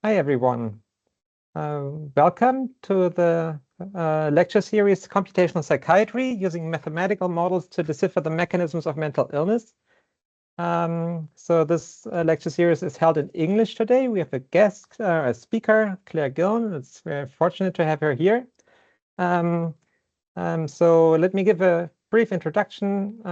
Hi, everyone. Welcome to the lecture series, Computational Psychiatry, using mathematical models to decipher the mechanisms of mental illness. So this lecture series is held in English today. We have a guest, a speaker, Claire Gillan. It's very fortunate to have her here. So let me give a brief introduction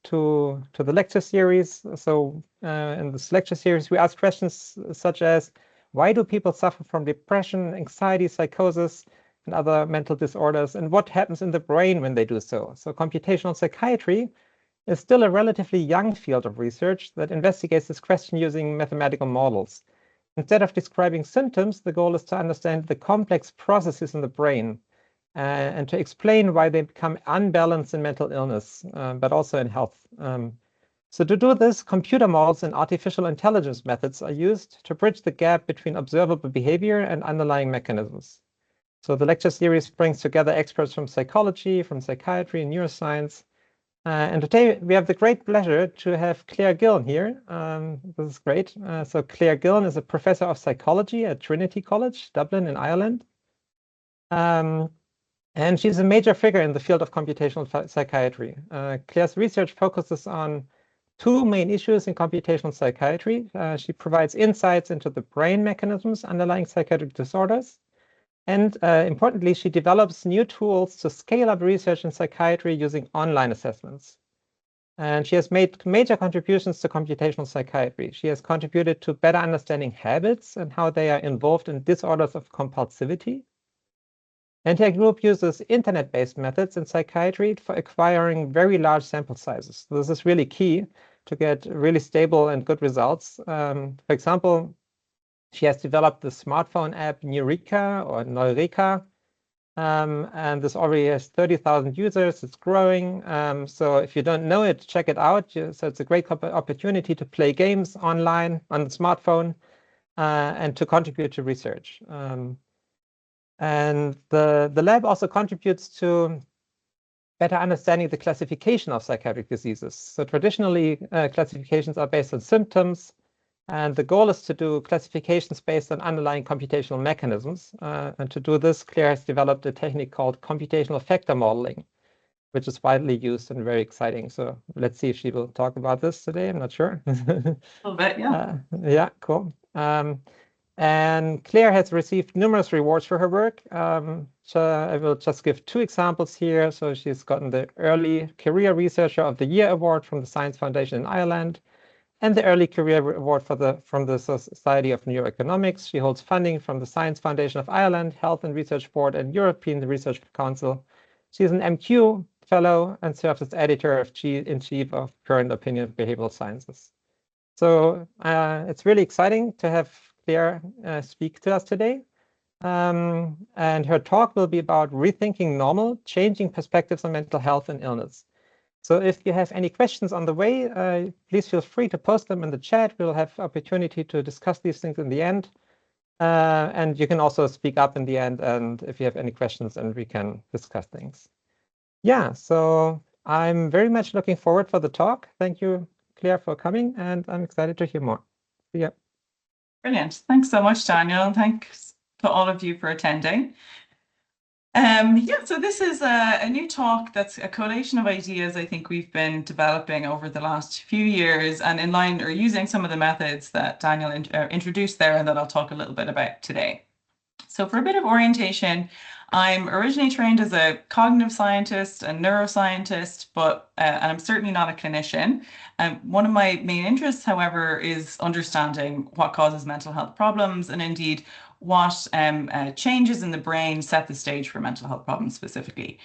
to the lecture series. So in this lecture series, we ask questions such as, why do people suffer from depression, anxiety, psychosis, and other mental disorders? And what happens in the brain when they do so? So computational psychiatry is still a relatively young field of research that investigates this question using mathematical models. Instead of describing symptoms, the goal is to understand the complex processes in the brain and to explain why they become unbalanced in mental illness, but also in health. So to do this, computer models and artificial intelligence methods are used to bridge the gap between observable behavior and underlying mechanisms. So the lecture series brings together experts from psychology, from psychiatry, and neuroscience. And today we have the great pleasure to have Claire Gillan here. This is great. So Claire Gillan is a professor of psychology at Trinity College, Dublin in Ireland. And she's a major figure in the field of computational psychiatry. Claire's research focuses on two main issues in computational psychiatry. She provides insights into the brain mechanisms underlying psychiatric disorders. And importantly, she develops new tools to scale up research in psychiatry using online assessments. And she has made major contributions to computational psychiatry. She has contributed to better understanding habits and how they are involved in disorders of compulsivity. And her group uses internet-based methods in psychiatry for acquiring very large sample sizes. This is really key to get really stable and good results. For example, she has developed the smartphone app Neureka, and this already has 30,000 users. It's growing. So if you don't know it, check it out. So it's a great opportunity to play games online on the smartphone and to contribute to research. And the lab also contributes to better understanding the classification of psychiatric diseases. So traditionally, classifications are based on symptoms, and the goal is to do classifications based on underlying computational mechanisms. And to do this, Claire has developed a technique called computational factor modeling, which is widely used and very exciting. So let's see if she will talk about this today. I'm not sure. A little bit, yeah. Yeah, cool. And Claire has received numerous rewards for her work. So I will just give two examples here. So she's gotten the Early Career Researcher of the Year Award from the Science Foundation in Ireland, and the Early Career Award from the Society of Neuroeconomics. She holds funding from the Science Foundation of Ireland, Health and Research Board, and European Research Council. She's an MQ fellow and serves as editor-in-chief of Current Opinion of Behavioral Sciences. So it's really exciting to have Claire speak to us today. And her talk will be about rethinking normal, changing perspectives on mental health and illness. So if you have any questions on the way, please feel free to post them in the chat. We'll have opportunity to discuss these things in the end. And you can also speak up in the end, and if you have any questions, and we can discuss things. Yeah, so I'm very much looking forward for the talk. Thank you, Claire, for coming, and I'm excited to hear more. Yeah. Brilliant. Thanks so much, Daniel. Thanks to all of you for attending. Yeah, so this is a new talk that's a collation of ideas I think we've been developing over the last few years, and in line or using some of the methods that Daniel introduced there and that I'll talk a little bit about today. So for a bit of orientation, I'm originally trained as a cognitive scientist and neuroscientist, but and I'm certainly not a clinician. One of my main interests, however, is understanding what causes mental health problems, and indeed what changes in the brain set the stage for mental health problems specifically.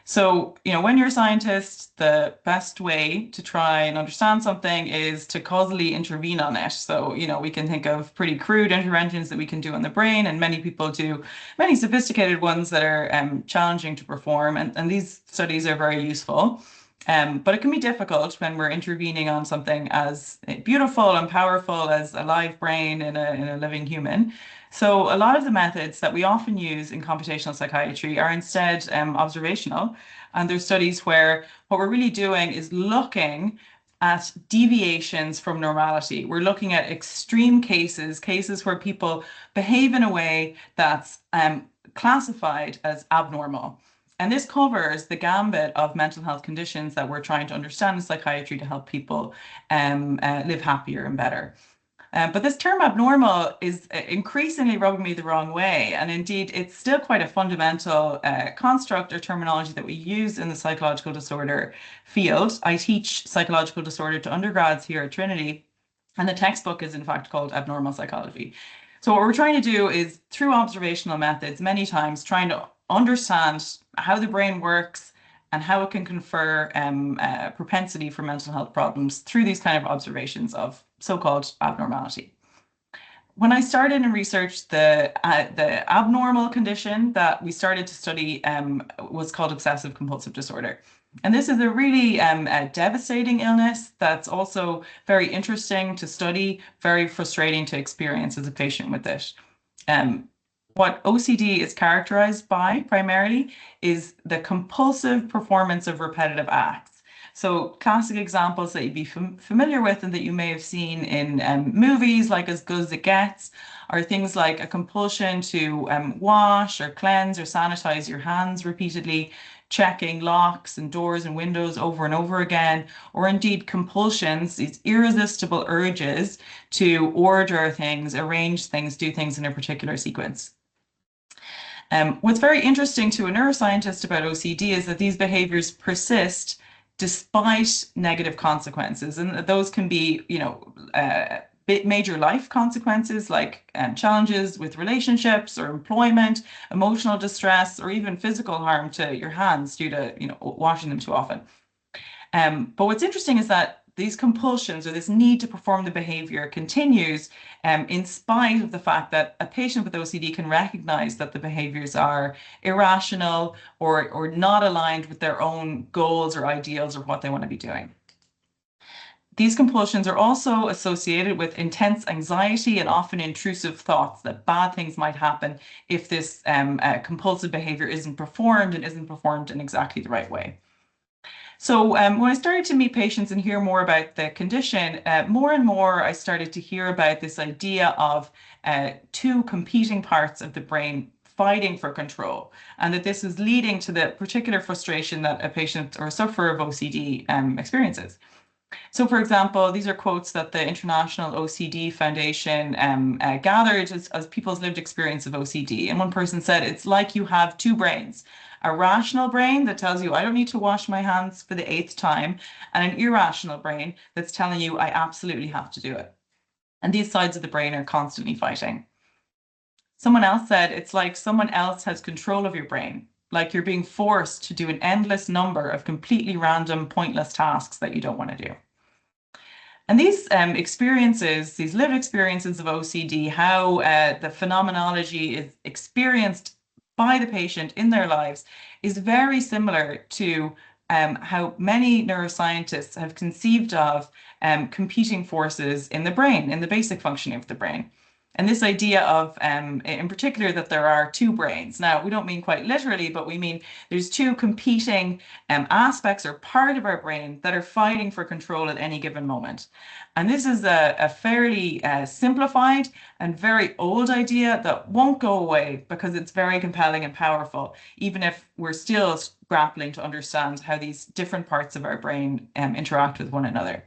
So, when you're a scientist, the best way to try and understand something is to causally intervene on it. So, we can think of pretty crude interventions that we can do on the brain, and many people do many sophisticated ones that are challenging to perform, and these studies are very useful. But it can be difficult when we're intervening on something as beautiful and powerful as a live brain in a living human. So a lot of the methods that we often use in computational psychiatry are instead observational. And there's studies where what we're really doing is looking at deviations from normality. We're looking at extreme cases, cases where people behave in a way that's classified as abnormal. And this covers the gambit of mental health conditions that we're trying to understand in psychiatry to help people live happier and better. But this term abnormal is increasingly rubbing me the wrong way. And indeed, it's still quite a fundamental construct or terminology that we use in the psychological disorder field. I teach psychological disorder to undergrads here at Trinity, and the textbook is in fact called Abnormal Psychology. So what we're trying to do is, through observational methods, many times trying to understand how the brain works and how it can confer propensity for mental health problems through these kind of observations of so-called abnormality. When I started in research, the abnormal condition that we started to study was called obsessive compulsive disorder. And this is a really devastating illness that's also very interesting to study, very frustrating to experience as a patient with it. What OCD is characterized by primarily is the compulsive performance of repetitive acts. So classic examples that you'd be familiar with and that you may have seen in movies like As Good as It Gets are things like a compulsion to wash or cleanse or sanitize your hands repeatedly, checking locks and doors and windows over and over again, or indeed compulsions, these irresistible urges to order things, arrange things, do things in a particular sequence. What's very interesting to a neuroscientist about OCD is that these behaviors persist despite negative consequences, and those can be, major life consequences like challenges with relationships or employment, emotional distress, or even physical harm to your hands due to, washing them too often. But what's interesting is that these compulsions or this need to perform the behavior continues in spite of the fact that a patient with OCD can recognize that the behaviors are irrational or not aligned with their own goals or ideals or what they want to be doing. These compulsions are also associated with intense anxiety and often intrusive thoughts that bad things might happen if this compulsive behavior isn't performed and isn't performed in exactly the right way. So when I started to meet patients and hear more about the condition, more and more I started to hear about this idea of two competing parts of the brain fighting for control, and that this is leading to the particular frustration that a patient or a sufferer of OCD experiences. So, for example, these are quotes that the International OCD Foundation gathered as people's lived experience of OCD. And one person said, it's like you have two brains, a rational brain that tells you I don't need to wash my hands for the 8th time, and an irrational brain that's telling you I absolutely have to do it. And these sides of the brain are constantly fighting. Someone else said, it's like someone else has control of your brain, like you're being forced to do an endless number of completely random, pointless tasks that you don't want to do. And these experiences, these lived experiences of OCD, how the phenomenology is experienced by the patient in their lives is very similar to how many neuroscientists have conceived of competing forces in the brain, in the basic functioning of the brain. And this idea of, in particular, that there are two brains. Now, we don't mean quite literally, but we mean there's two competing aspects or part of our brain that are fighting for control at any given moment. And this is a fairly simplified and very old idea that won't go away because it's very compelling and powerful, even if we're still grappling to understand how these different parts of our brain interact with one another.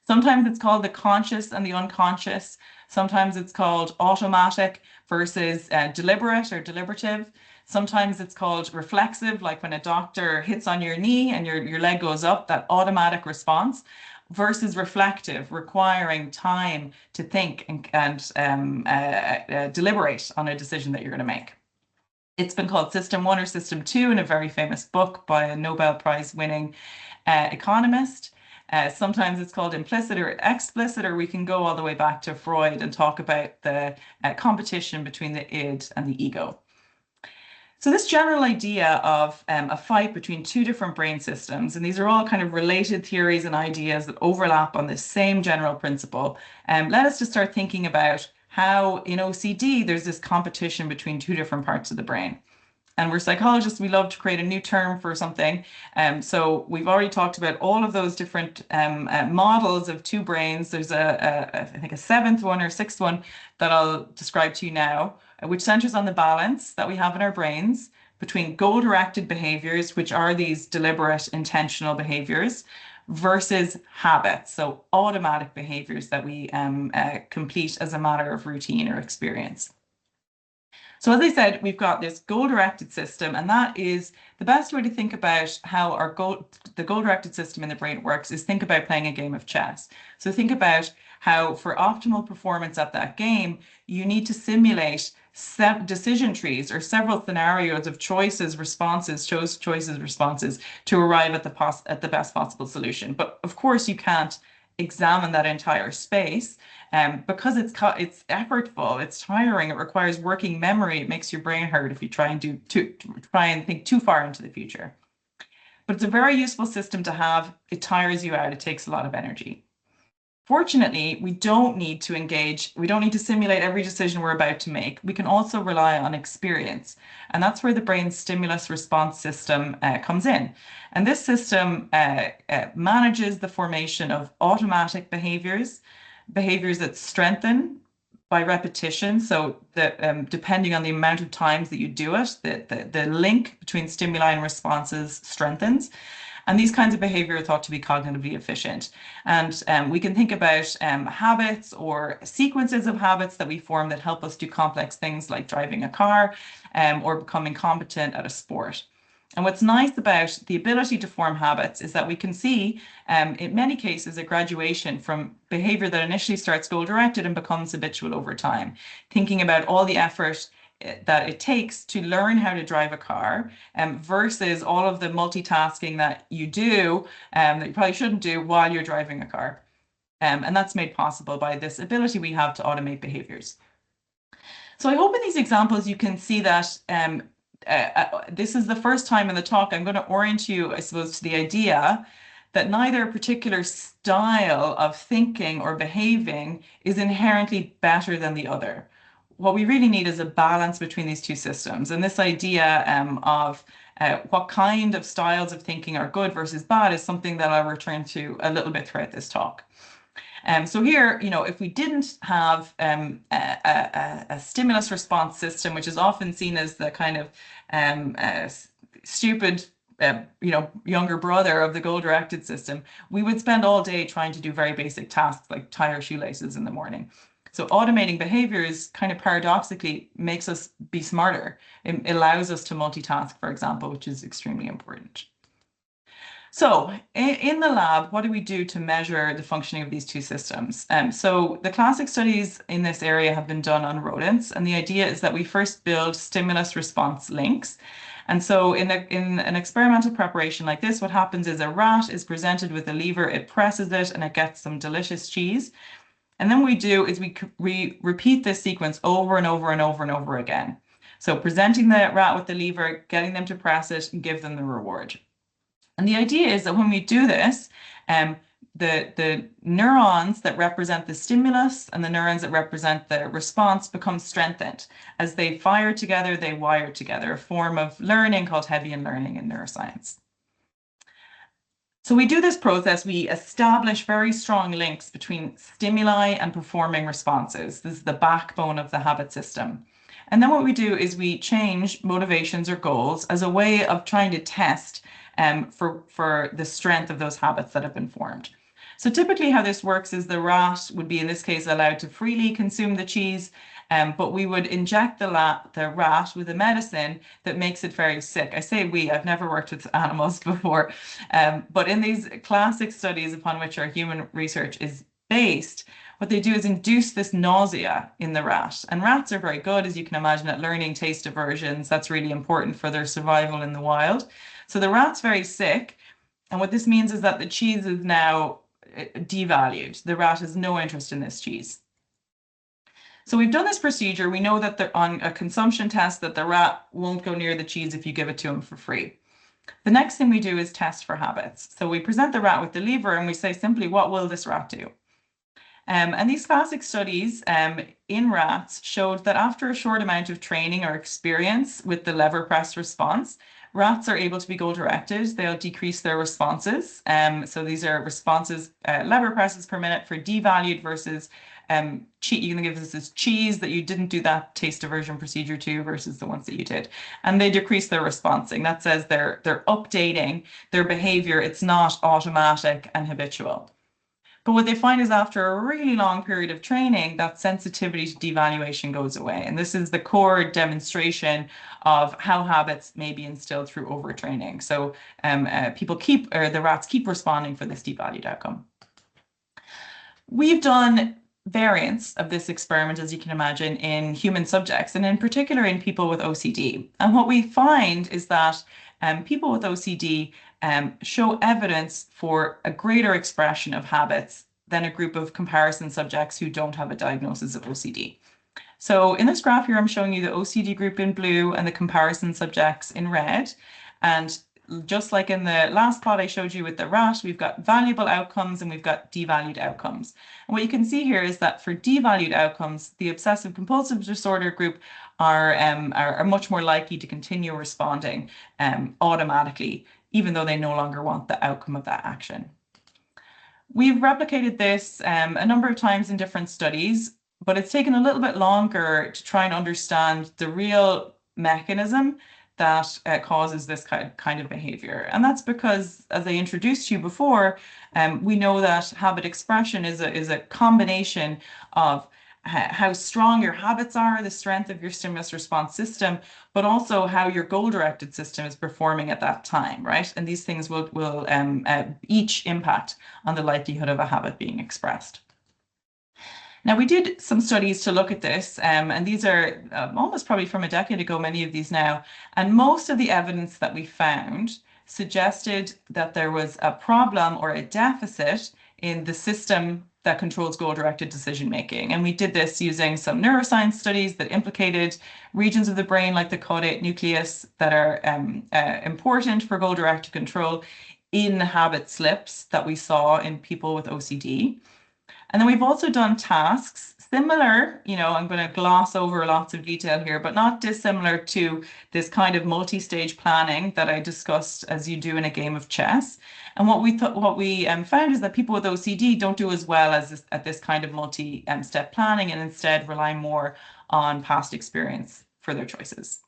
Sometimes it's called the conscious and the unconscious. Sometimes it's called automatic versus deliberate or deliberative. Sometimes it's called reflexive, like when a doctor hits on your knee and your leg goes up, that automatic response, versus reflective, requiring time to think and deliberate on a decision that you're going to make. It's been called System 1 or System 2 in a very famous book by a Nobel Prize winning economist. Sometimes it's called implicit or explicit, or we can go all the way back to Freud and talk about the competition between the id and the ego. So this general idea of a fight between two different brain systems, and these are all kind of related theories and ideas that overlap on this same general principle, led us to start thinking about how in OCD there's this competition between two different parts of the brain. And we're psychologists, we love to create a new term for something. So we've already talked about all of those different models of two brains. There's I think a seventh one or sixth one that I'll describe to you now, which centers on the balance that we have in our brains between goal-directed behaviors, which are these deliberate, intentional behaviors, versus habits, so automatic behaviors that we complete as a matter of routine or experience. So as I said, we've got this goal-directed system, and that is the best way to think about how the goal-directed system in the brain works is think about playing a game of chess. So think about how for optimal performance at that game, you need to simulate decision trees or several scenarios of choices, responses to arrive at the best possible solution. But of course, you can't examine that entire space. Because it's effortful, it's tiring, it requires working memory, it makes your brain hurt if you try and think too far into the future. But it's a very useful system to have. It tires you out, it takes a lot of energy. Fortunately, we don't need to simulate every decision we're about to make. We can also rely on experience. And that's where the brain's stimulus response system comes in. And this system manages the formation of automatic behaviors that strengthen by repetition. So that depending on the amount of times that you do it, the link between stimuli and responses strengthens. And these kinds of behavior are thought to be cognitively efficient. And we can think about habits or sequences of habits that we form that help us do complex things like driving a car or becoming competent at a sport. And what's nice about the ability to form habits is that we can see, in many cases, a graduation from behavior that initially starts goal-directed and becomes habitual over time. Thinking about all the effort that it takes to learn how to drive a car versus all of the multitasking that you do that you probably shouldn't do while you're driving a car. And that's made possible by this ability we have to automate behaviors. So I hope in these examples you can see that this is the first time in the talk I'm going to orient you, I suppose, to the idea that neither a particular style of thinking or behaving is inherently better than the other. What we really need is a balance between these two systems. And this idea of what kind of styles of thinking are good versus bad is something that I'll return to a little bit throughout this talk. So here, if we didn't have a stimulus response system, which is often seen as the kind of stupid, younger brother of the goal-directed system, we would spend all day trying to do very basic tasks like tie our shoelaces in the morning. So automating behaviors kind of paradoxically makes us be smarter. It allows us to multitask, for example, which is extremely important. So in the lab, what do we do to measure the functioning of these two systems? So the classic studies in this area have been done on rodents. And the idea is that we first build stimulus response links. And so in an experimental preparation like this, what happens is a rat is presented with a lever, it presses it, and it gets some delicious cheese. And then what we do is we repeat this sequence over and over and over and over again. So presenting the rat with the lever, getting them to press it, and give them the reward. And the idea is that when we do this, the neurons that represent the stimulus and the neurons that represent the response become strengthened. As they fire together, they wire together, a form of learning called Hebbian learning in neuroscience. So we do this process, we establish very strong links between stimuli and performing responses. This is the backbone of the habit system. And then what we do is we change motivations or goals as a way of trying to test for the strength of those habits that have been formed. So typically how this works is the rat would be, in this case, allowed to freely consume the cheese, but we would inject the rat with a medicine that makes it very sick. I say we, I've never worked with animals before, but in these classic studies upon which our human research is based, what they do is induce this nausea in the rat. And rats are very good, as you can imagine, at learning taste aversions. That's really important for their survival in the wild. So the rat's very sick. And what this means is that the cheese is now devalued. The rat has no interest in this cheese. So we've done this procedure. We know that on a consumption test that the rat won't go near the cheese if you give it to him for free. The next thing we do is test for habits. So we present the rat with the lever and we say simply, what will this rat do? And these classic studies in rats showed that after a short amount of training or experience with the lever press response, rats are able to be goal-directed. They'll decrease their responses. So these are responses, lever presses per minute for devalued versus you can give this as cheese that you didn't do that taste aversion procedure to versus the ones that you did. And they decrease their responsing. That says they're updating their behavior. It's not automatic and habitual. But what they find is after a really long period of training, that sensitivity to devaluation goes away. And this is the core demonstration of how habits may be instilled through overtraining. So the rats keep responding for this devalued outcome. We've done variants of this experiment, as you can imagine, in human subjects, and in particular in people with OCD. And what we find is that people with OCD show evidence for a greater expression of habits than a group of comparison subjects who don't have a diagnosis of OCD. So in this graph here, I'm showing you the OCD group in blue and the comparison subjects in red. And just like in the last plot I showed you with the rat, we've got valuable outcomes and we've got devalued outcomes. And what you can see here is that for devalued outcomes, the obsessive compulsive disorder group are much more likely to continue responding automatically, even though they no longer want the outcome of that action. We've replicated this a number of times in different studies, but it's taken a little bit longer to try and understand the real mechanism that causes this kind of behavior. And that's because, as I introduced to you before, we know that habit expression is a combination of how strong your habits are, the strength of your stimulus response system, but also how your goal-directed system is performing at that time, right? And these things will each impact on the likelihood of a habit being expressed. Now, we did some studies to look at this, and these are almost probably from a decade ago, many of these now, and most of the evidence that we found suggested that there was a problem or a deficit in the system that controls goal-directed decision-making. And we did this using some neuroscience studies that implicated regions of the brain like the caudate nucleus that are important for goal-directed control in habit slips that we saw in people with OCD. And then we've also done tasks similar, I'm going to gloss over lots of detail here, but not dissimilar to this kind of multi-stage planning that I discussed as you do in a game of chess. And what we found is that people with OCD don't do as well as at this kind of multi-step planning and instead rely more on past experience for their choices.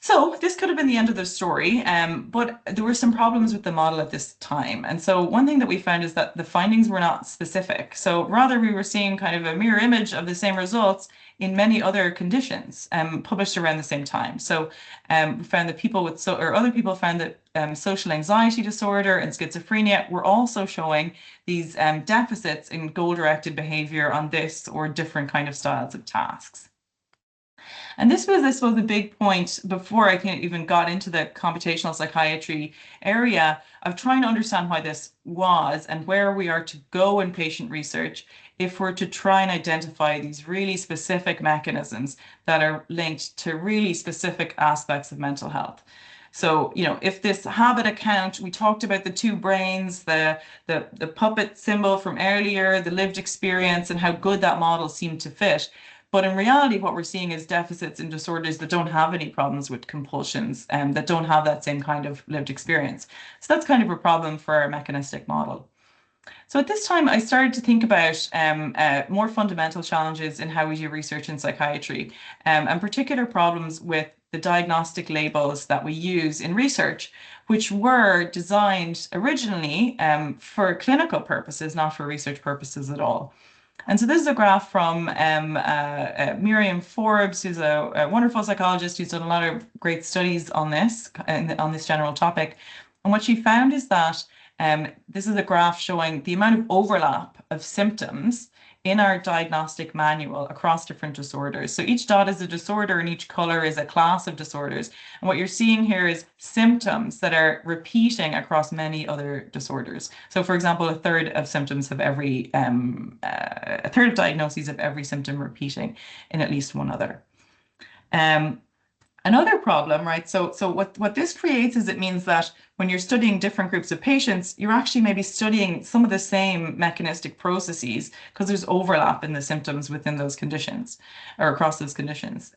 So this could have been the end of the story, but there were some problems with the model at this time. And so one thing that we found is that the findings were not specific. So rather, we were seeing kind of a mirror image of the same results in many other conditions published around the same time. So we found that other people found that social anxiety disorder and schizophrenia were also showing these deficits in goal-directed behavior on this or different kind of styles of tasks. And this was, I suppose, a big point before I even got into the computational psychiatry area of trying to understand why this was and where we are to go in patient research if we're to try and identify these really specific mechanisms that are linked to really specific aspects of mental health. So, if this habit account, we talked about the two brains, the puppet symbol from earlier, the lived experience, and how good that model seemed to fit. But in reality, what we're seeing is deficits in disorders that don't have any problems with compulsions and that don't have that same kind of lived experience. So that's kind of a problem for our mechanistic model. So at this time, I started to think about more fundamental challenges in how we do research in psychiatry, and particular problems with the diagnostic labels that we use in research, which were designed originally for clinical purposes, not for research purposes at all. And so this is a graph from Miriam Forbes, who's a wonderful psychologist who's done a lot of great studies on this general topic. And what she found is that this is a graph showing the amount of overlap of symptoms in our diagnostic manual across different disorders. So each dot is a disorder and each color is a class of disorders. And what you're seeing here is symptoms that are repeating across many other disorders. So for example, a third of symptoms have a third of diagnoses of every symptom repeating in at least one other. And Another problem, right? So what this creates is it means that when you're studying different groups of patients, you're actually maybe studying some of the same mechanistic processes because there's overlap in the symptoms within those conditions or across those conditions.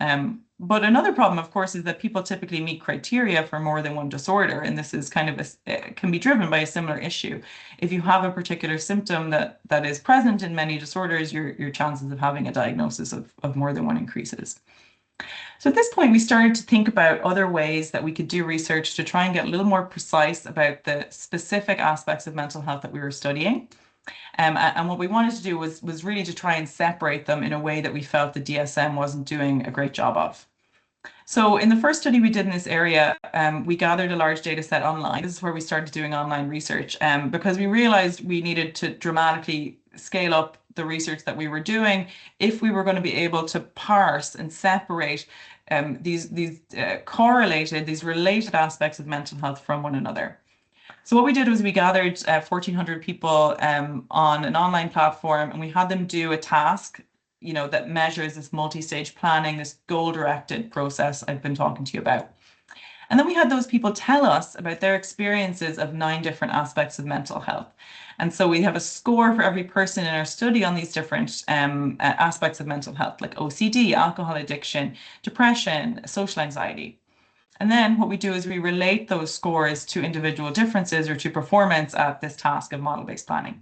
But another problem, of course, is that people typically meet criteria for more than one disorder, and this is kind of can be driven by a similar issue. If you have a particular symptom that is present in many disorders, your chances of having a diagnosis of more than one increases. So at this point, we started to think about other ways that we could do research to try and get a little more precise about the specific aspects of mental health that we were studying. And what we wanted to do was really to try and separate them in a way that we felt the DSM wasn't doing a great job of. So in the first study we did in this area, we gathered a large data set online. This is where we started doing online research because we realized we needed to dramatically scale up the research that we were doing if we were going to be able to parse and separate these correlated, these related aspects of mental health from one another. So what we did was we gathered 1,400 people on an online platform, and we had them do a task, that measures this multi-stage planning, this goal-directed process I've been talking to you about. And then we had those people tell us about their experiences of 9 different aspects of mental health. And so we have a score for every person in our study on these different aspects of mental health, like OCD, alcohol addiction, depression, social anxiety. And then what we do is we relate those scores to individual differences or to performance at this task of model-based planning.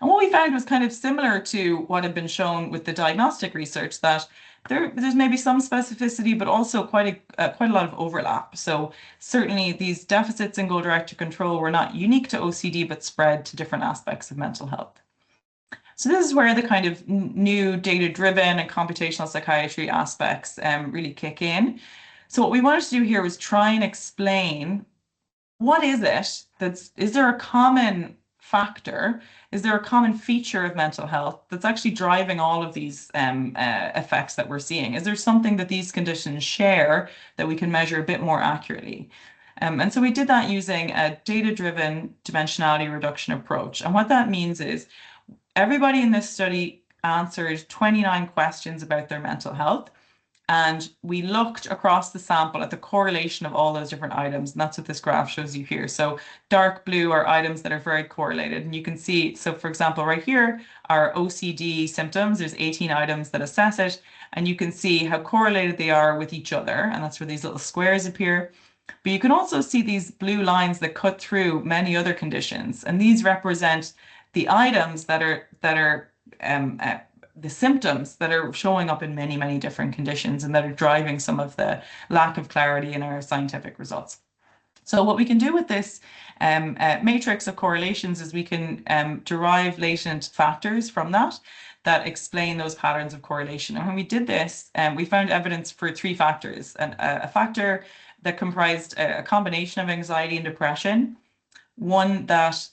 And what we found was kind of similar to what had been shown with the diagnostic research, that there's maybe some specificity, but also quite a lot of overlap. So certainly these deficits in goal-directed control were not unique to OCD, but spread to different aspects of mental health. So this is where the kind of new data-driven and computational psychiatry aspects really kick in. So what we wanted to do here was try and explain, what is it is there a common factor? Is there a common feature of mental health that's actually driving all of these effects that we're seeing? Is there something that these conditions share that we can measure a bit more accurately? And so we did that using a data-driven dimensionality reduction approach. And what that means is everybody in this study answered 29 questions about their mental health. And we looked across the sample at the correlation of all those different items. And that's what this graph shows you here. So dark blue are items that are very correlated. And you can see, so for example, right here are OCD symptoms. There's 18 items that assess it. And you can see how correlated they are with each other. And that's where these little squares appear. But you can also see these blue lines that cut through many other conditions. And these represent the items that are the symptoms that are showing up in many, many different conditions and that are driving some of the lack of clarity in our scientific results. So what we can do with this matrix of correlations is we can derive latent factors from that explain those patterns of correlation. And when we did this, we found evidence for 3 factors. And a factor that comprised a combination of anxiety and depression, one that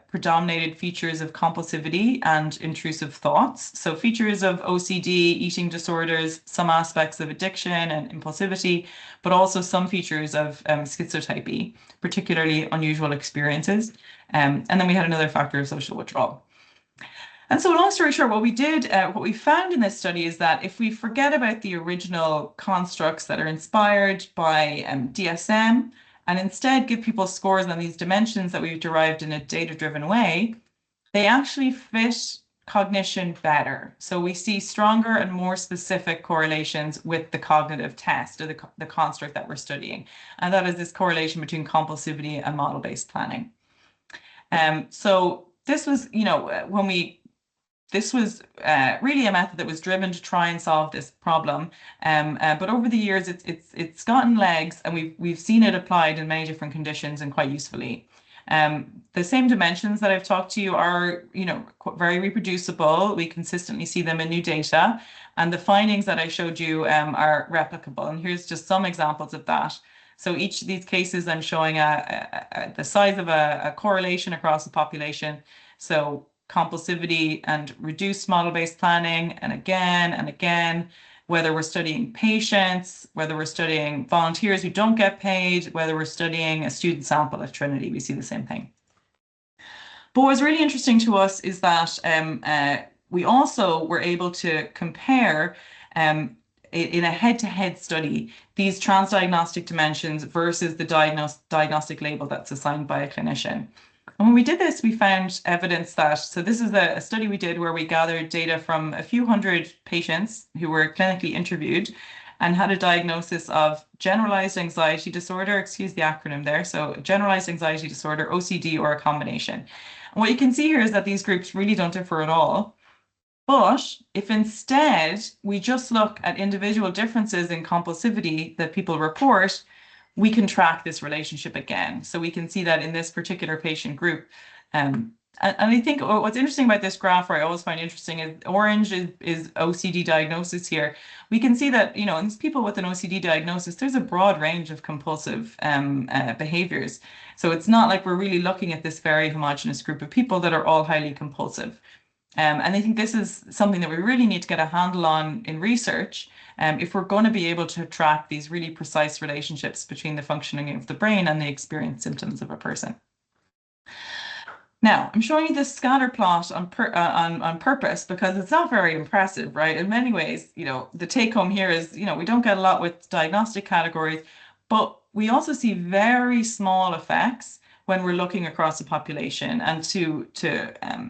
predominated features of compulsivity and intrusive thoughts. So features of OCD, eating disorders, some aspects of addiction and impulsivity, but also some features of schizotypy, particularly unusual experiences. And then we had another factor of social withdrawal. And so long story short, what we found in this study is that if we forget about the original constructs that are inspired by DSM, and instead give people scores on these dimensions that we've derived in a data-driven way, they actually fit cognition better. So we see stronger and more specific correlations with the cognitive test or the construct that we're studying. And that is this correlation between compulsivity and model-based planning. So this was, this was really a method that was driven to try and solve this problem. But over the years, it's gotten legs, and we've seen it applied in many different conditions and quite usefully. The same dimensions that I've talked to you are, very reproducible. We consistently see them in new data, and the findings that I showed you are replicable. And here's just some examples of that. So each of these cases, I'm showing the size of a correlation across the population. So compulsivity and reduced model-based planning, and again, whether we're studying patients, whether we're studying volunteers who don't get paid, whether we're studying a student sample at Trinity, we see the same thing. But what's really interesting to us is that we also were able to compare in a head-to-head study these transdiagnostic dimensions versus the diagnostic label that's assigned by a clinician. And when we did this, we found evidence that, so this is a study we did where we gathered data from a few hundred patients who were clinically interviewed and had a diagnosis of generalized anxiety disorder, excuse the acronym there, so generalized anxiety disorder, OCD, or a combination. And what you can see here is that these groups really don't differ at all. But if instead we just look at individual differences in compulsivity that people report, we can track this relationship again. So we can see that in this particular patient group. And I think what's interesting about this graph, or I always find interesting, is orange is OCD diagnosis here. We can see that, in these people with an OCD diagnosis, there's a broad range of compulsive behaviors. So it's not like we're really looking at this very homogeneous group of people that are all highly compulsive. And I think this is something that we really need to get a handle on in research if we're going to be able to track these really precise relationships between the functioning of the brain and the experienced symptoms of a person. Now, I'm showing you this scatter plot on purpose because it's not very impressive, right? In many ways, the take home here is, we don't get a lot with diagnostic categories, but we also see very small effects when we're looking across the population. And to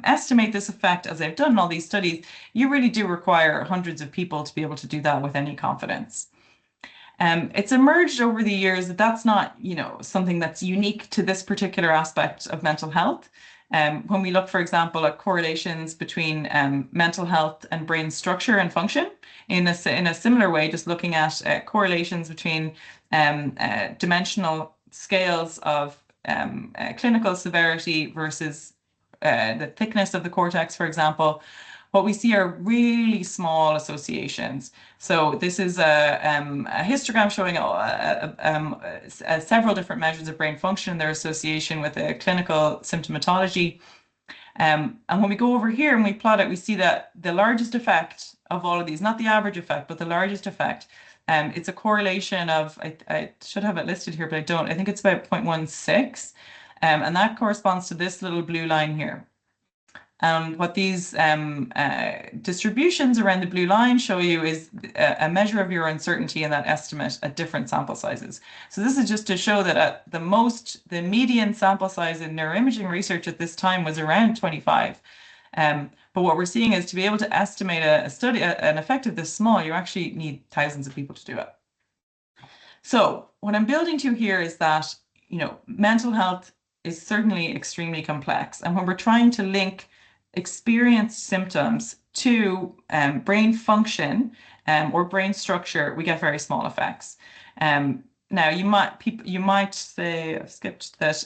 estimate this effect, as I've done in all these studies, you really do require hundreds of people to be able to do that with any confidence. It's emerged over the years that that's not, something that's unique to this particular aspect of mental health. When we look, for example, at correlations between mental health and brain structure and function, in a similar way, just looking at correlations between dimensional scales of clinical severity versus the thickness of the cortex, for example, what we see are really small associations. So this is a histogram showing several different measures of brain function, their association with a clinical symptomatology. And when we go over here and we plot it, we see that the largest effect of all of these, not the average effect, but the largest effect, it's a correlation of, I should have it listed here, but I don't. I think it's about 0.16. And that corresponds to this little blue line here. And what these distributions around the blue line show you is a measure of your uncertainty in that estimate at different sample sizes. So this is just to show that at the median sample size in neuroimaging research at this time was around 25. But what we're seeing is to be able to estimate an effect of this small, you actually need thousands of people to do it. So what I'm building to here is that, mental health is certainly extremely complex. And when we're trying to link experienced symptoms to brain function or brain structure, we get very small effects. Now, you might say, I've skipped that,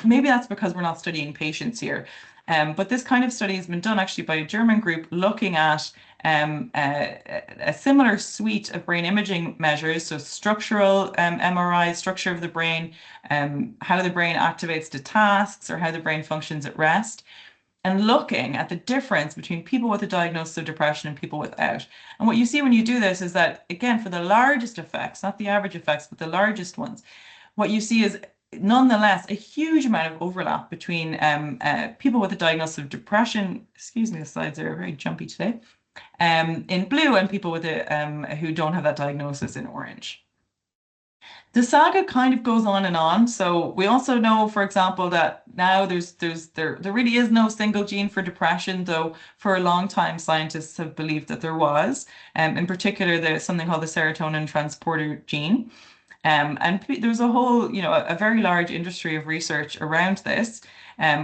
maybe that's because we're not studying patients here. But this kind of study has been done actually by a German group looking at a similar suite of brain imaging measures, so structural MRI, structure of the brain, how the brain activates to tasks or how the brain functions at rest, and looking at the difference between people with a diagnosis of depression and people without. And what you see when you do this is that, again, for the largest effects, not the average effects, but the largest ones, what you see is nonetheless a huge amount of overlap between people with a diagnosis of depression, excuse me, the slides are very jumpy today, in blue, and people with who don't have that diagnosis in orange. The saga kind of goes on and on. So we also know, for example, that now there really is no single gene for depression, though for a long time scientists have believed that there was. In particular, there's something called the serotonin transporter gene. And there's a whole, a very large industry of research around this,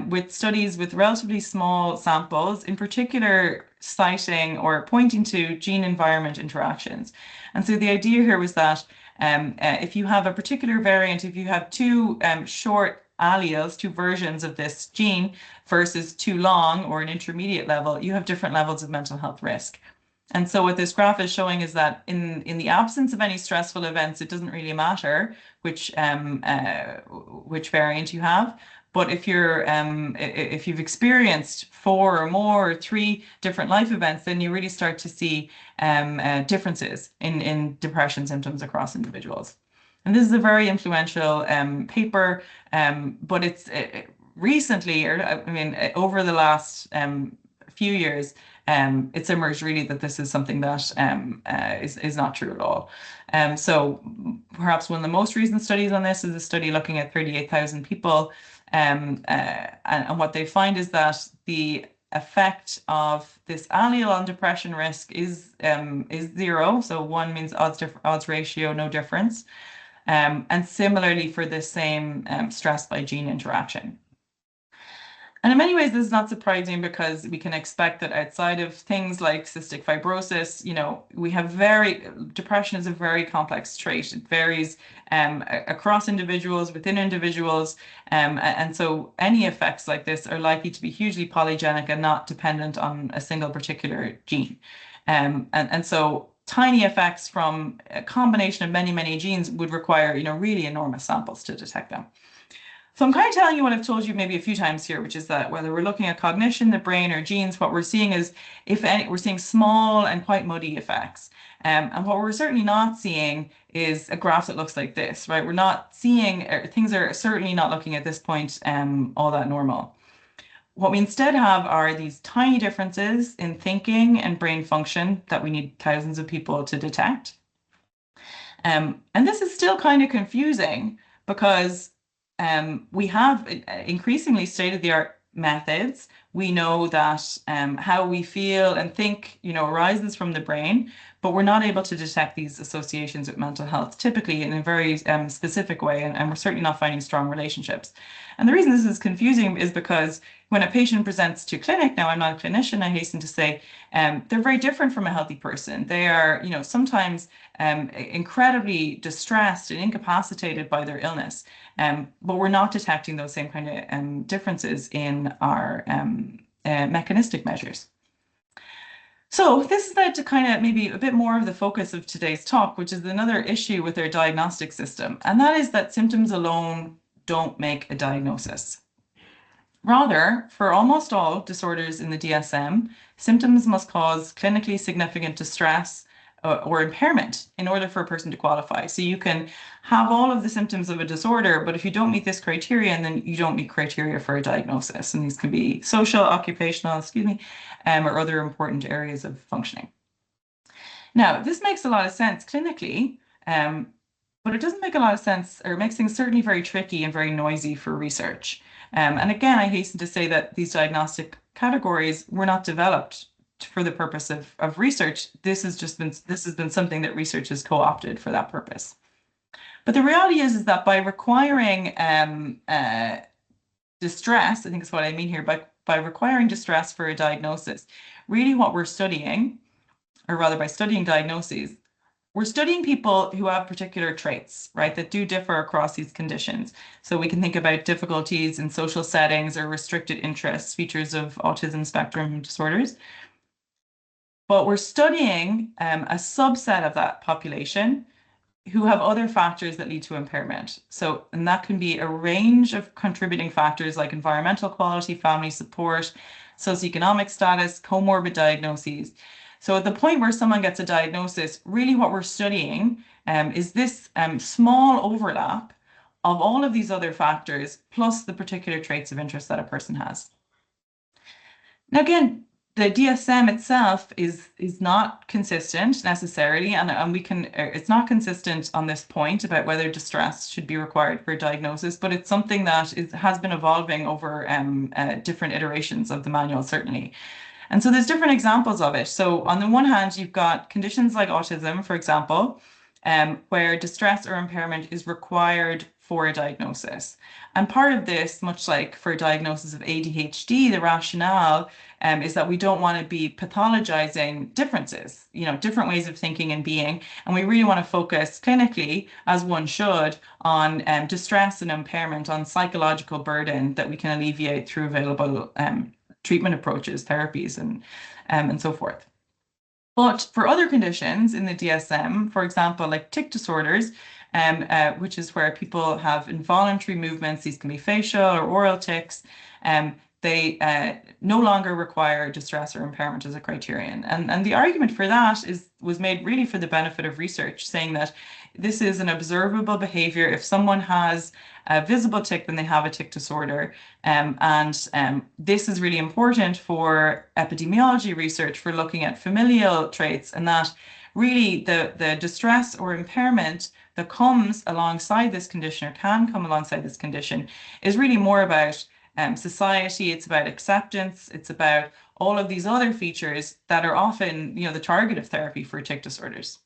with studies with relatively small samples, in particular citing or pointing to gene-environment interactions. And so the idea here was that if you have a particular variant, if you have two short alleles, two versions of this gene versus too long or an intermediate level, you have different levels of mental health risk. And so what this graph is showing is that in the absence of any stressful events, it doesn't really matter which variant you have. But if you've experienced 4 or more or 3 different life events, then you really start to see differences in depression symptoms across individuals. And this is a very influential paper, but it's recently, over the last few years, it's emerged really that this is something that is not true at all. So perhaps one of the most recent studies on this is a study looking at 38,000 people. And what they find is that the effect of this allele on depression risk is 0. So 1 means odds ratio, no difference. And similarly for the same stress by gene interaction. And in many ways, this is not surprising because we can expect that outside of things like cystic fibrosis, we have depression is a very complex trait. It varies across individuals, within individuals. And so any effects like this are likely to be hugely polygenic and not dependent on a single particular gene. And so tiny effects from a combination of many, many genes would require, really enormous samples to detect them. So I'm kind of telling you what I've told you maybe a few times here, which is that whether we're looking at cognition, the brain, or genes, what we're seeing is, if any, we're seeing small and quite muddy effects. And what we're certainly not seeing is a graph that looks like this, right? We're not seeing, things are certainly not looking at this point all that normal. What we instead have are these tiny differences in thinking and brain function that we need thousands of people to detect. And this is still kind of confusing because we have increasingly state-of-the-art methods. We know that how we feel and think, arises from the brain, but we're not able to detect these associations with mental health, typically in a very specific way, and we're certainly not finding strong relationships. And the reason this is confusing is because when a patient presents to clinic, now I'm not a clinician, I hasten to say, they're very different from a healthy person. They are, sometimes incredibly distressed and incapacitated by their illness, but we're not detecting those same kind of differences in our mechanistic measures. So this is led to kind of maybe a bit more of the focus of today's talk, which is another issue with our diagnostic system, and that is that symptoms alone don't make a diagnosis. Rather, for almost all disorders in the DSM, symptoms must cause clinically significant distress or impairment in order for a person to qualify. So you can have all of the symptoms of a disorder, but if you don't meet this criterion, then you don't meet criteria for a diagnosis. And these can be social, occupational, or other important areas of functioning. Now, this makes a lot of sense clinically, but it doesn't make a lot of sense, or it makes things certainly very tricky and very noisy for research. And again, I hasten to say that these diagnostic categories were not developed for the purpose of research. This has been something that research has co-opted for that purpose. But the reality is that by requiring distress, I think is what I mean here, by requiring distress for a diagnosis, really what we're studying, or rather by studying diagnoses, we're studying people who have particular traits, right, that do differ across these conditions. So we can think about difficulties in social settings or restricted interests, features of autism spectrum disorders. But we're studying a subset of that population who have other factors that lead to impairment. So, and that can be a range of contributing factors like environmental quality, family support, socioeconomic status, comorbid diagnoses. So at the point where someone gets a diagnosis, really what we're studying is this small overlap of all of these other factors, plus the particular traits of interest that a person has. Now, again, the DSM itself is not consistent necessarily, and we can, it's not consistent on this point about whether distress should be required for diagnosis, but it's something that has been evolving over different iterations of the manual, certainly. And so there's different examples of it. So on the one hand, you've got conditions like autism, for example, where distress or impairment is required for a diagnosis. And part of this, much like for a diagnosis of ADHD, the rationale is that we don't want to be pathologizing differences, different ways of thinking and being. And we really want to focus clinically, as one should, on distress and impairment, on psychological burden that we can alleviate through available treatment approaches, therapies, and so forth. But for other conditions in the DSM, for example, like tic disorders, which is where people have involuntary movements, these can be facial or oral tics, they no longer require distress or impairment as a criterion. And the argument for that was made really for the benefit of research, saying that this is an observable behavior. If someone has a visible tic, then they have a tic disorder. This is really important for epidemiology research, for looking at familial traits, and that really the distress or impairment that comes alongside this condition, or can come alongside this condition, is really more about society. It's about acceptance. It's about all of these other features that are often, the target of therapy for tic disorders.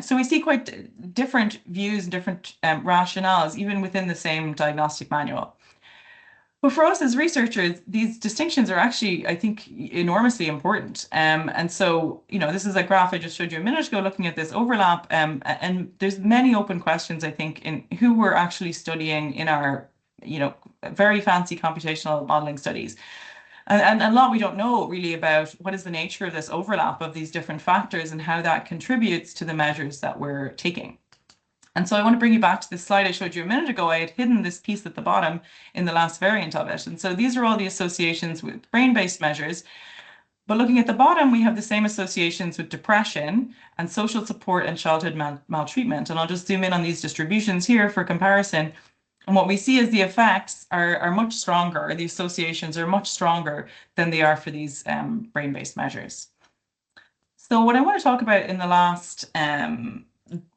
So we see quite different views and different rationales, even within the same diagnostic manual. But for us as researchers, these distinctions are actually, I think, enormously important. And so, this is a graph I just showed you a minute ago looking at this overlap. And there's many open questions, I think, in who we're actually studying in our, very fancy computational modeling studies. And a lot we don't know really about what is the nature of this overlap of these different factors and how that contributes to the measures that we're taking. And so I want to bring you back to this slide I showed you a minute ago. I had hidden this piece at the bottom in the last variant of it. And so these are all the associations with brain-based measures. But looking at the bottom, we have the same associations with depression and social support and childhood maltreatment. And I'll just zoom in on these distributions here for comparison. And what we see is the effects are much stronger, or the associations are much stronger than they are for these brain-based measures. So what I want to talk about in the last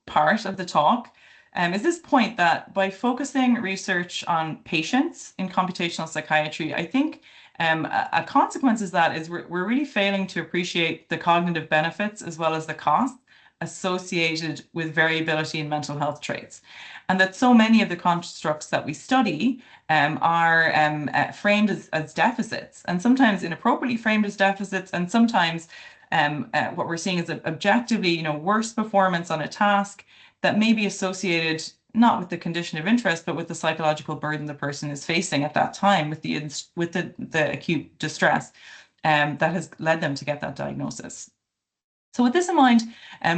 part of the talk is this point that by focusing research on patients in computational psychiatry, I think a consequence of that is we're really failing to appreciate the cognitive benefits as well as the costs associated with variability in mental health traits. And that so many of the constructs that we study are framed as deficits, and sometimes inappropriately framed as deficits, and sometimes what we're seeing is objectively, worse performance on a task that may be associated not with the condition of interest, but with the psychological burden the person is facing at that time, with the acute distress that has led them to get that diagnosis. So with this in mind,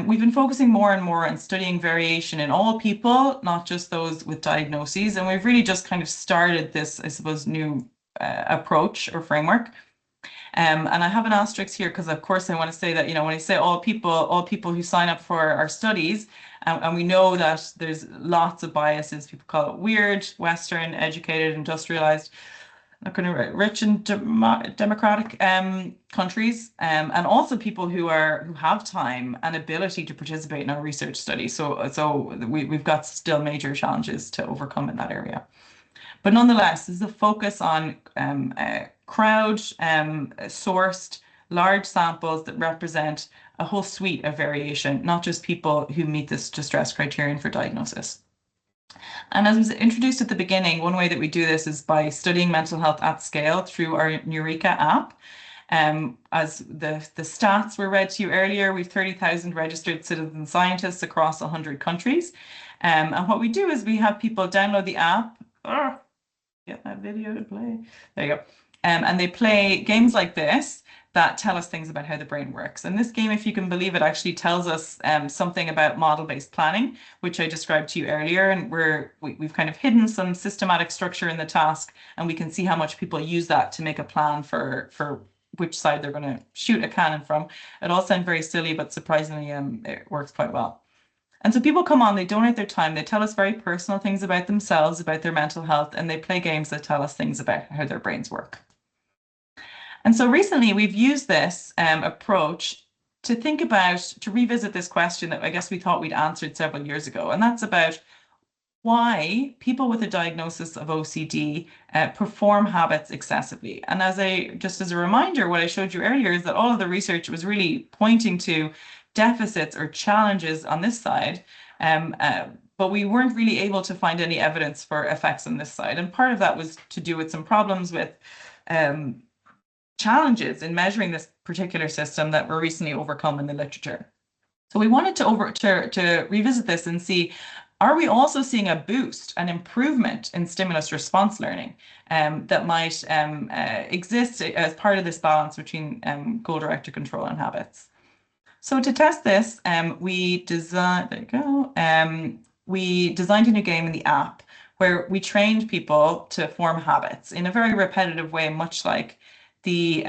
we've been focusing more and more on studying variation in all people, not just those with diagnoses. And we've really just kind of started this, I suppose, new approach or framework. And I have an asterisk here because, of course, I want to say that, when I say all people who sign up for our studies, and we know that there's lots of biases. People call it weird, Western, educated, industrialized, not going to rich and democratic countries, and also people who have time and ability to participate in our research study. So we've got still major challenges to overcome in that area. But nonetheless, there's a focus on crowd sourced large samples that represent a whole suite of variation, not just people who meet this distress criterion for diagnosis. And as was introduced at the beginning, one way that we do this is by studying mental health at scale through our Eureka app. As the stats were read to you earlier, we've 30,000 registered citizen scientists across 100 countries. And what we do is we have people download the app. Get that video to play. There you go. And they play games like this that tell us things about how the brain works. And this game, if you can believe it, actually tells us something about model-based planning, which I described to you earlier. And we've kind of hidden some systematic structure in the task, and we can see how much people use that to make a plan for which side they're going to shoot a cannon from. It all sounds very silly, but surprisingly, it works quite well. And so people come on, they donate their time, they tell us very personal things about themselves, about their mental health, and they play games that tell us things about how their brains work. And so recently we've used this approach to revisit this question that I guess we thought we'd answered several years ago. And that's about why people with a diagnosis of OCD perform habits excessively. And just as a reminder, what I showed you earlier is that all of the research was really pointing to deficits or challenges on this side, but we weren't really able to find any evidence for effects on this side. And part of that was to do with some problems with challenges in measuring this particular system that were recently overcome in the literature. So we wanted to revisit this and see, are we also seeing a boost, an improvement in stimulus response learning that might exist as part of this balance between goal-directed control and habits? So to test this, we designed a new game in the app where we trained people to form habits in a very repetitive way, much like the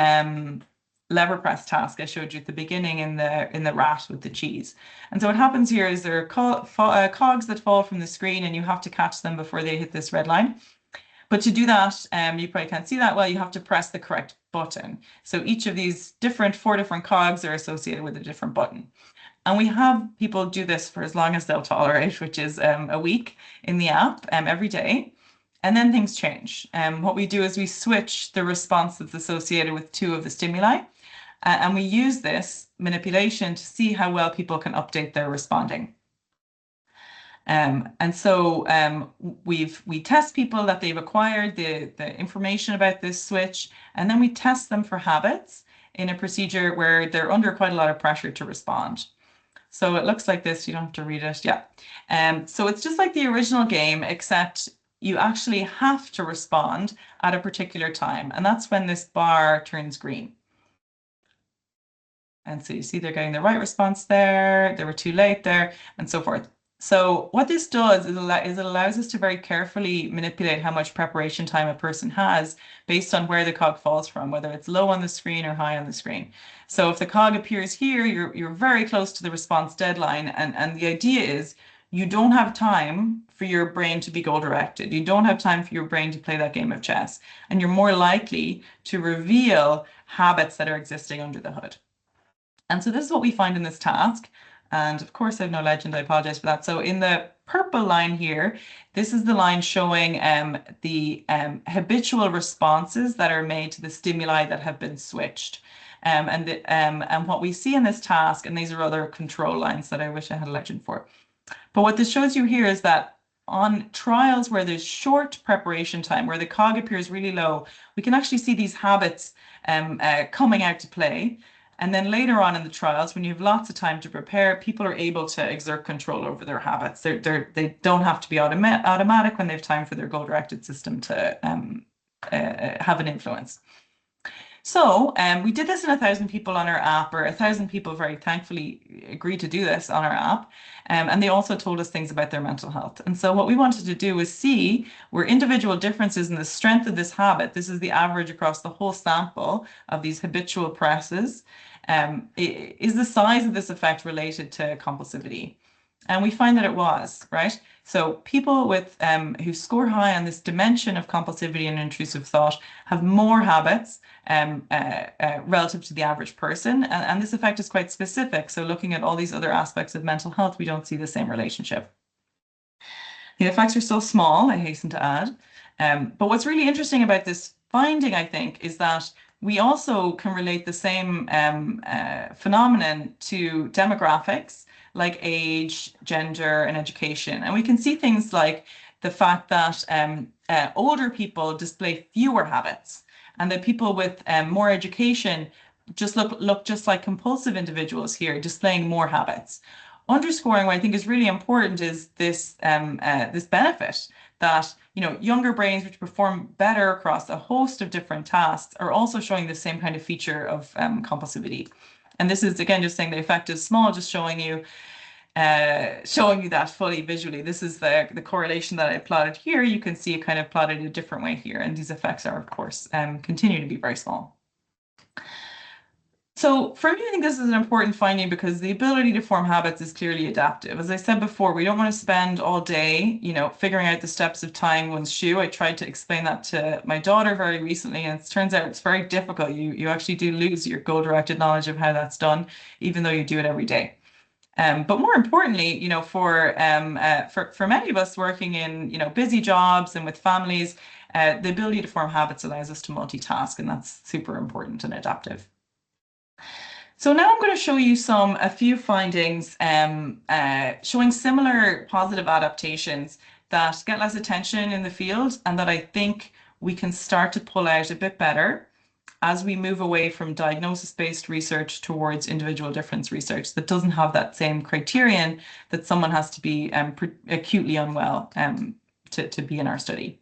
lever press task I showed you at the beginning in the rat with the cheese. And so what happens here is there are cogs that fall from the screen, and you have to catch them before they hit this red line. But to do that, you probably can't see that well, you have to press the correct button. So each of these four different cogs are associated with a different button. And we have people do this for as long as they'll tolerate, which is a week in the app every day. And then things change. What we do is we switch the response that's associated with two of the stimuli. And we use this manipulation to see how well people can update their responding. And so we test people that they've acquired the information about this switch, and then we test them for habits in a procedure where they're under quite a lot of pressure to respond. So it looks like this. You don't have to read it. Yeah. So it's just like the original game, except you actually have to respond at a particular time. And that's when this bar turns green. And so you see they're getting the right response there. They were too late there, and so forth. So what this does is it allows us to very carefully manipulate how much preparation time a person has based on where the cog falls from, whether it's low on the screen or high on the screen. So if the cog appears here, you're very close to the response deadline. And the idea is you don't have time for your brain to be goal-directed. You don't have time for your brain to play that game of chess. And you're more likely to reveal habits that are existing under the hood. And so this is what we find in this task. And of course, I have no legend. I apologize for that. So in the purple line here, this is the line showing the habitual responses that are made to the stimuli that have been switched. And what we see in this task, and these are other control lines that I wish I had a legend for. But what this shows you here is that on trials where there's short preparation time, where the cog appears really low, we can actually see these habits coming out to play. And then later on in the trials, when you have lots of time to prepare, people are able to exert control over their habits. They don't have to be automatic when they have time for their goal-directed system to have an influence. So we did this in 1,000 people on our app, or 1,000 people very thankfully agreed to do this on our app. And they also told us things about their mental health. And so what we wanted to do was see where individual differences in the strength of this habit, this is the average across the whole sample of these habitual presses, is the size of this effect related to compulsivity? And we find that it was, right? So people with who score high on this dimension of compulsivity and intrusive thought have more habits relative to the average person. And this effect is quite specific. So looking at all these other aspects of mental health, we don't see the same relationship. The effects are still small, I hasten to add. But what's really interesting about this finding, I think, is that we also can relate the same phenomenon to demographics, like age, gender, and education. And we can see things like the fact that older people display fewer habits, and that people with more education just look just like compulsive individuals here, displaying more habits. Underscoring what I think is really important is this this benefit that younger brains which perform better across a host of different tasks are also showing the same kind of feature of compulsivity. And this is again just saying the effect is small, just showing you that fully visually. This is the correlation that I plotted here. You can see it kind of plotted a different way here, and these effects are, of course, continue to be very small. So for me, I think this is an important finding because the ability to form habits is clearly adaptive. As I said before, we don't want to spend all day, figuring out the steps of tying one's shoe. I tried to explain that to my daughter very recently, and it turns out it's very difficult. You actually do lose your goal-directed knowledge of how that's done, even though you do it every day. But more importantly, for many of us working in busy jobs and with families, the ability to form habits allows us to multitask, and that's super important and adaptive. So now I'm going to show you a few findings showing similar positive adaptations that get less attention in the field, and that I think we can start to pull out a bit better as we move away from diagnosis-based research towards individual difference research that doesn't have that same criterion that someone has to be acutely unwell to be in our study.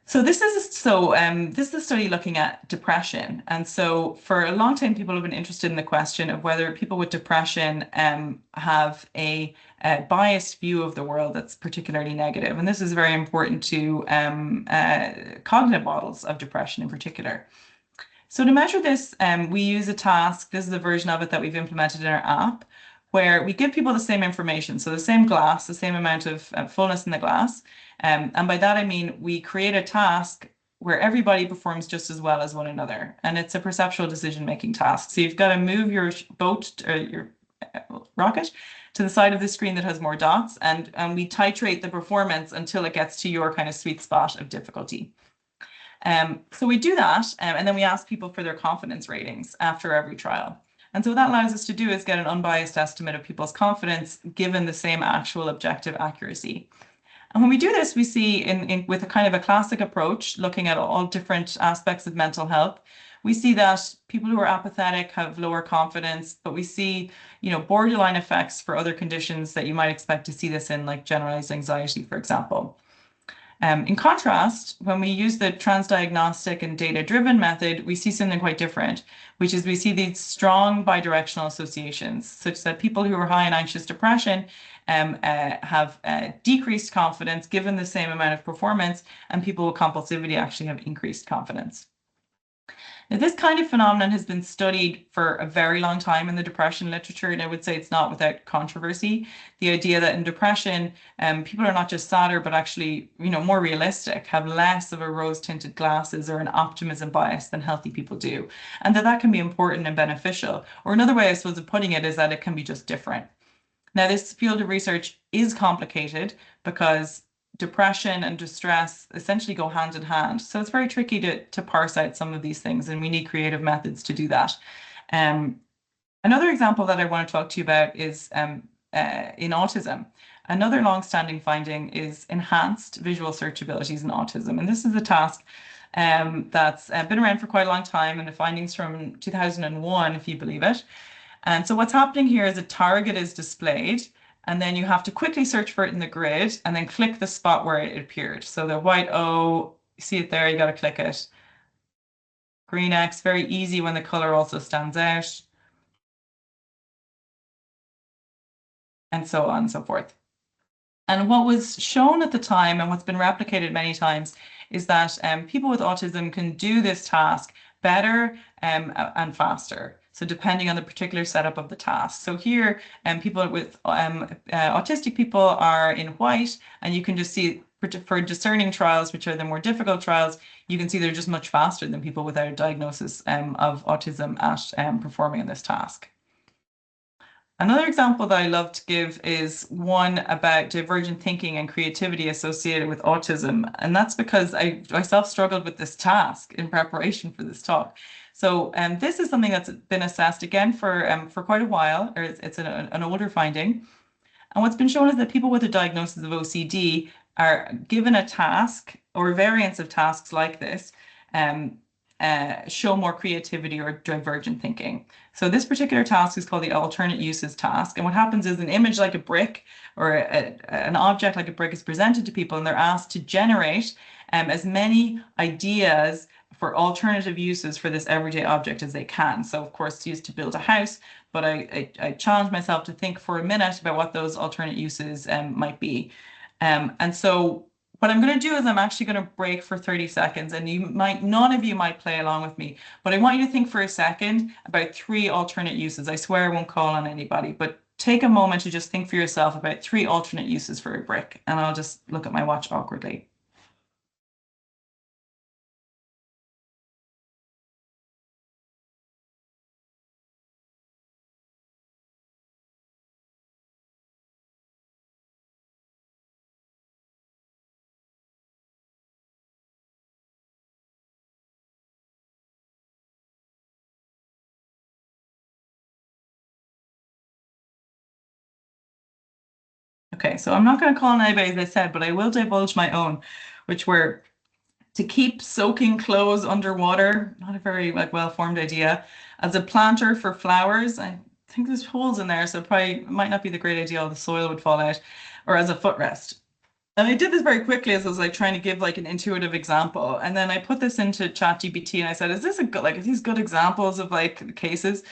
So this is a study looking at depression, and so for a long time, people have been interested in the question of whether people with depression have a biased view of the world that's particularly negative, and this is very important to cognitive models of depression in particular. So to measure this, we use a task. This is a version of it that we've implemented in our app, where we give people the same information, so the same glass, the same amount of fullness in the glass. And by that, I mean we create a task where everybody performs just as well as one another. And it's a perceptual decision-making task. So you've got to move your boat or your rocket to the side of the screen that has more dots, and we titrate the performance until it gets to your kind of sweet spot of difficulty. So we do that, and then we ask people for their confidence ratings after every trial. And so what that allows us to do is get an unbiased estimate of people's confidence given the same actual objective accuracy. And when we do this, we see with a kind of a classic approach, looking at all different aspects of mental health, we see that people who are apathetic have lower confidence, but we see, borderline effects for other conditions that you might expect to see this in, like generalized anxiety, for example. In contrast, when we use the transdiagnostic and data-driven method, we see something quite different, which is we see these strong bidirectional associations, such that people who are high in anxious depression have decreased confidence given the same amount of performance, and people with compulsivity actually have increased confidence. Now, this kind of phenomenon has been studied for a very long time in the depression literature, and I would say it's not without controversy. The idea that in depression, people are not just sadder, but actually, more realistic, have less of a rose-tinted glasses or an optimism bias than healthy people do, and that can be important and beneficial. Or another way, I suppose, of putting it is that it can be just different. Now, this field of research is complicated because depression and distress essentially go hand in hand. So it's very tricky to parse out some of these things, and we need creative methods to do that. Another example that I want to talk to you about is in autism. Another long-standing finding is enhanced visual search abilities in autism. And this is a task that's been around for quite a long time, and the findings from 2001, if you believe it. And so what's happening here is a target is displayed, and then you have to quickly search for it in the grid and then click the spot where it appeared. So the white O, you see it there, you got to click it. Green X, very easy when the color also stands out. And so on and so forth. And what was shown at the time and what's been replicated many times is that people with autism can do this task better and faster. So depending on the particular setup of the task. So here, people with autistic people are in white, and you can just see for discerning trials, which are the more difficult trials, you can see they're just much faster than people without a diagnosis of autism at performing in this task. Another example that I love to give is one about divergent thinking and creativity associated with autism. And that's because I myself struggled with this task in preparation for this talk. So this is something that's been assessed again for quite a while, or it's an older finding. And what's been shown is that people with a diagnosis of OCD are given a task or variants of tasks like this show more creativity or divergent thinking. So this particular task is called the alternate uses task. And what happens is an image like a brick or an object like a brick is presented to people, and they're asked to generate as many ideas for alternative uses for this everyday object as they can. So of course it's used to build a house, but I challenge myself to think for a minute about what those alternate uses might be. And so what I'm going to do is I'm actually going to break for 30 seconds, and none of you might play along with me, but I want you to think for a second about 3 alternate uses. I swear I won't call on anybody, but take a moment to just think for yourself about 3 alternate uses for a brick, and I'll just look at my watch awkwardly. Okay, so I'm not going to call on anybody, as I said, but I will divulge my own, which were to keep soaking clothes underwater. Not a very well-formed idea. As a planter for flowers, I think there's holes in there, so probably might not be the great idea. All the soil would fall out. Or as a footrest. And I did this very quickly as I was like trying to give like an intuitive example. And then I put this into ChatGPT and I said, is this a good, like, are these good examples of like cases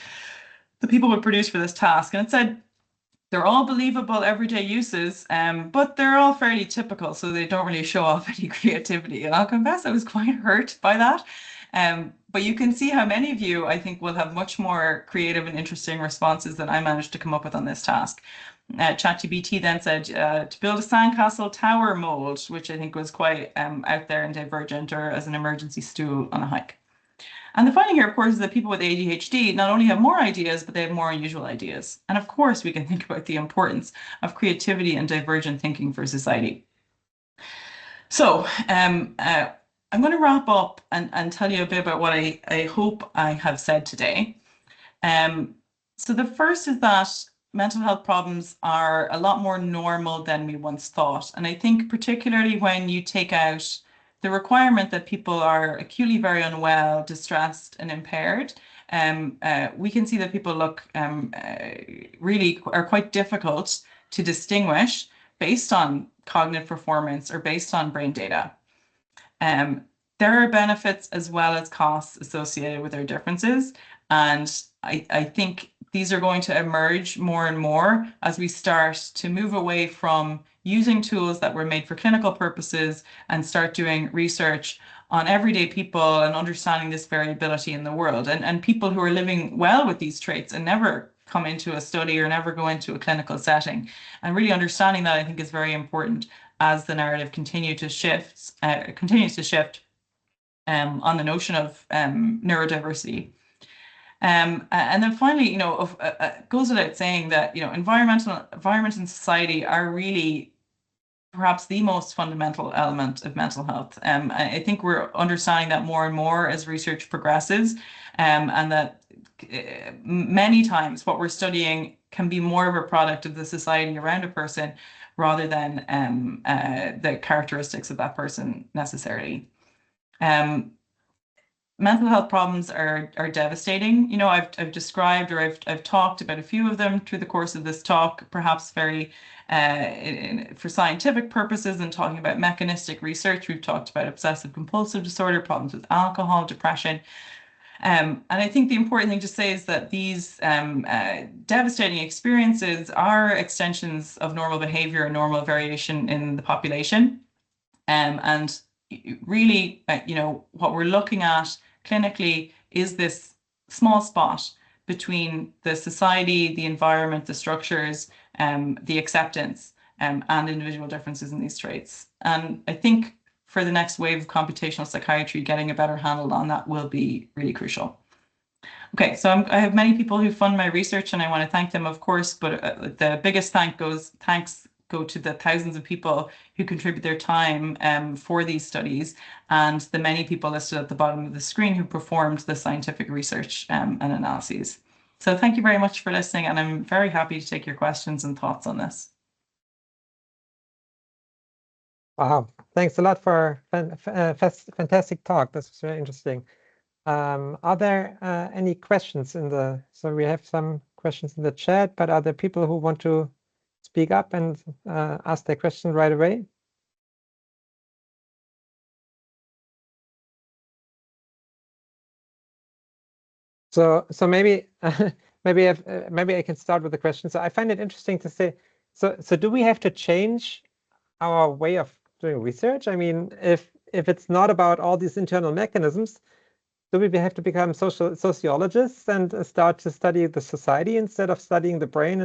that people would produce for this task? And it said, they're all believable everyday uses, but they're all fairly typical, so they don't really show off any creativity. And I'll confess I was quite hurt by that. But you can see how many of you, I think, will have much more creative and interesting responses than I managed to come up with on this task. ChatGPT then said to build a sandcastle tower mold, which I think was quite out there and divergent, or as an emergency stool on a hike. And the finding here, of course, is that people with ADHD not only have more ideas, but they have more unusual ideas. And of course, we can think about the importance of creativity and divergent thinking for society. So I'm going to wrap up and tell you a bit about what I hope I have said today. So the first is that mental health problems are a lot more normal than we once thought. And I think particularly when you take out the requirement that people are acutely very unwell, distressed, and impaired, we can see that people look really are quite difficult to distinguish based on cognitive performance or based on brain data. There are benefits as well as costs associated with their differences. And I think these are going to emerge more and more as we start to move away from using tools that were made for clinical purposes and start doing research on everyday people and understanding this variability in the world. And people who are living well with these traits and never come into a study or never go into a clinical setting. And really understanding that, I think, is very important as the narrative continues to shift on the notion of neurodiversity. And then finally, goes without saying that, environment and society are really perhaps the most fundamental element of mental health. I think we're understanding that more and more as research progresses, and that many times what we're studying can be more of a product of the society around a person rather than the characteristics of that person necessarily. Mental health problems are devastating. I've described, or I've talked about a few of them through the course of this talk, perhaps very for scientific purposes and talking about mechanistic research. We've talked about obsessive compulsive disorder, problems with alcohol, depression. And I think the important thing to say is that these devastating experiences are extensions of normal behavior and normal variation in the population. And really, what we're looking at clinically is this small spot between the society, the environment, the structures, the acceptance, and individual differences in these traits. And I think for the next wave of computational psychiatry, getting a better handle on that will be really crucial. Okay, so I have many people who fund my research, and I want to thank them, of course, but the biggest thanks go to the thousands of people who contribute their time for these studies, and the many people listed at the bottom of the screen who performed the scientific research and analyses. So thank you very much for listening, and I'm very happy to take your questions and thoughts on this. Wow, thanks a lot for a fantastic talk. This was very interesting. Are there any questions so we have some questions in the chat, but are there people who want to speak up and ask their question right away? So maybe maybe I can start with the question. So I find it interesting to say, so do we have to change our way of doing research? I mean, if it's not about all these internal mechanisms, do we have to become sociologists and start to study the society instead of studying the brain and